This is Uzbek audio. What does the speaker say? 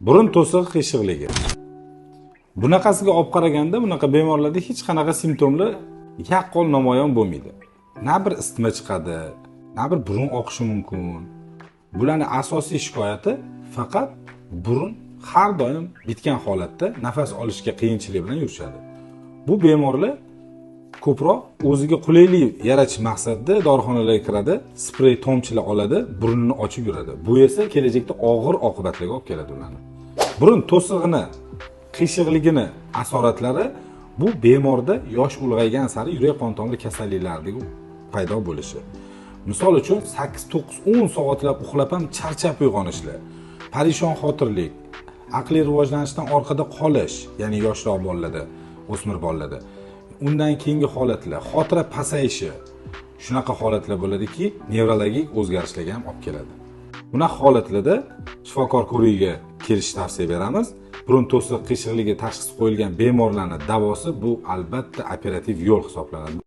Burun to'sig'i qiyshiqligi. Bunaqasiga olib qaraganda, bunaqa bemorlarda hech qanaqa simptomlar yaqqol namoyon bo'lmaydi. Na bir isitma chiqadi, na bir burun oqishi mumkin. Bularning asosiy shikoyati faqat burun har doim bitgan holatda nafas olishga qiyinchilik bilan yurishadi. Bu bemorlar ko'proq o'ziga qulaylik yaratish maqsadida dorixonalarga kiradi, sprey tomchilar oladi, burnini ochib yuradi. Bu esa kelajakda og'ir oqibatlarga olib keladi ularni. Burun to'sig'ini qiyshiqligini asoratlari bu bemorda yosh ulg'aygan sari yurak qon tomir kasalliklarining paydo bo'lishi. Misol uchun 8-9-10 soatlab uxlab ham charchab uyg'onishlar, parishon xotirlik, aqliy rivojlanishdan orqada qolish, ya'ni yoshroq bolalarda, o'smir bolalarda. Undan keyingi holatlar, xotira pasayishi, shunaqa holatlar bo'ladiki, nevrologik o'zgarishlarga ham olib keladi. Bunaqa holatlarda shifokor ko'rigiga kelish tavsiya beramiz. Burun to'siq qiyshiqligi tashxisi qo'yilgan bemorlarning davosi bu albatta operativ yo'l hisoblanadi.